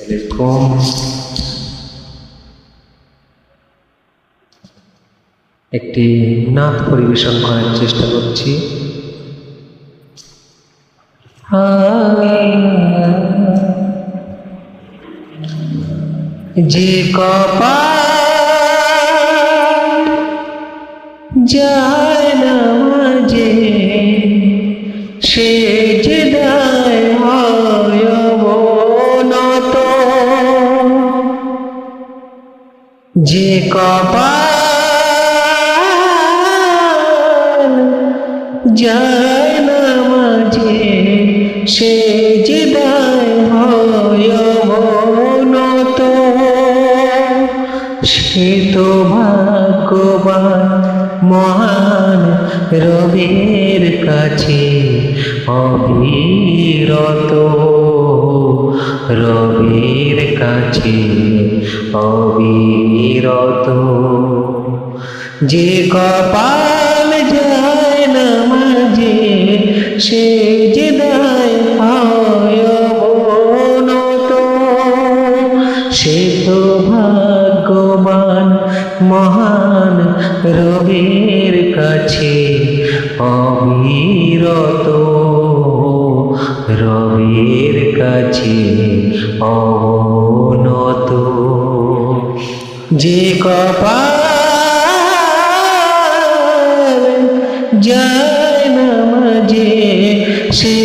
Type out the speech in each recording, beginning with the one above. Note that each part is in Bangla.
আলাইকুম। একটি নাচ পরিবেশন করার চেষ্টা করছি। যে কপাল যায় না মাঝে সে যে দায় হয় অবনত। যে কপাল যায় না মাঝে সে যে দায় হয় অবনত। সে তো ভাগ্যবান মহান রবের কাছে অবিরত, রবের কাছে অবিরত। যে কপাল যায় না মাঝে সে যে দায় হয় অবনত। সে তো ভাগ্যবান মহান রবের কাছে অবিরত, রবের কাছে অবনত। যে কপাল যায় না মাঝে সে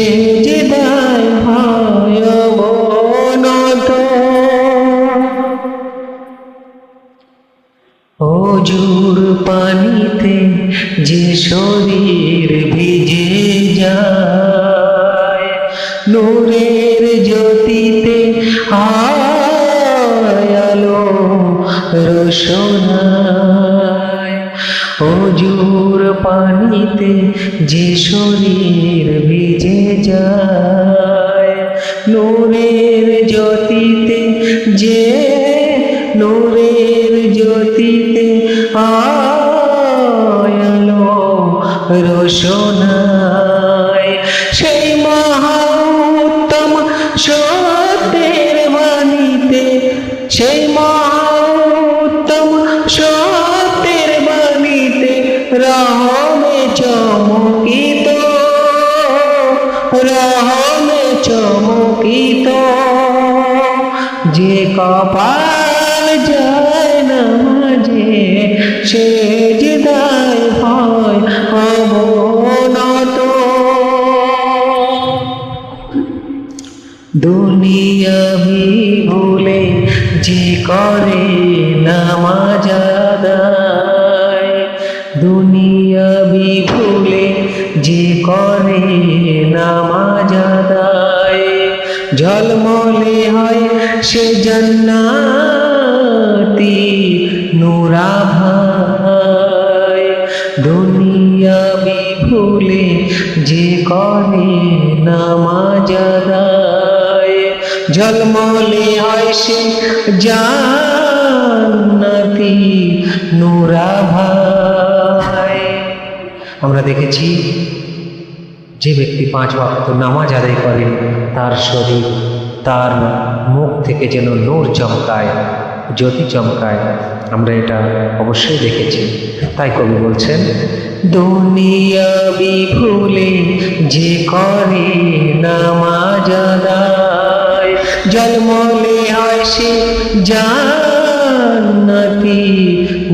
যে দায় হয় অবনত। অজুর পানিতে যে শরীর ভিজে যায়, নূরের জ্যোতিতে আলো রোশনায়। অজুর পানিতে যে শরীর ভিজে যায়, নূরের জ্যোতিতে যে নূরের জ্যোতিতে আলো রোশনায়। সেই মহা উত্তম সত্যের বাণীতে, সেই মহা উত্তম সত্যের বাণীতে রহমে চমকিত, রহমে চমকিত। যে কপাল যায় না মাঝে সে যে দায় হয় অবনত। দুনিয়াবি ভুলে যে করে নামাজ আদায়, দুনিয়াবি ভুলে যে করে নামাজ আদায়, ঝলমলে হয় সে জান্নাতি নূরাভায়। দুনিয়াবি ভুলে যে করে নামাজ আদায়, ঝলমলে হয় সে জান্নাতি নূরাভায়। আমরা দেখেছি যে ব্যক্তি 5 ওয়াক্ত নামাজ আদায় করে তার শরীর, তার মুখ থেকে যেন নূর চমকায়, জ্যোতি চমকায়। আমরা এটা অবশ্যই দেখেছি। তাই কবি বলছেন, দুনিয়াবি ভুলে যে করে নামাজ আদায়, ঝলমলে হয় সে জান্নাতি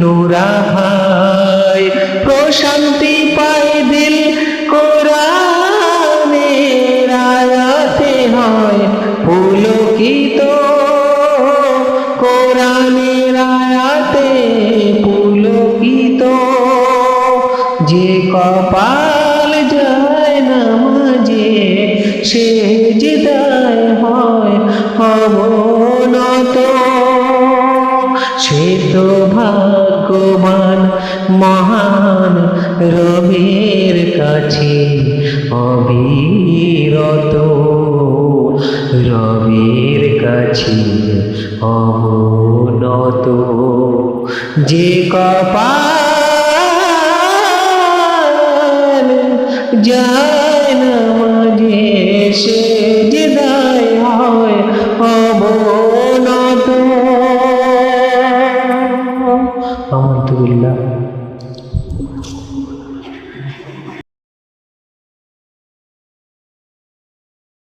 নূরাভায়। প্রশান্তি পায় দিল কোরআনের আয়াতে হয় পুলকিত, কোরআনের আয়াতে পুলকিত। যে কপাল যায় না মাঝে সে যে দায় হয় অবনত। সে তো ভাগ্যবান মহান রবের কাছে অবিরত, রবের কাছে অবনত। যে কপাল যায় না মাঝে সে যে দায় হয় অবনত। আলহামদুলিল্লাহ।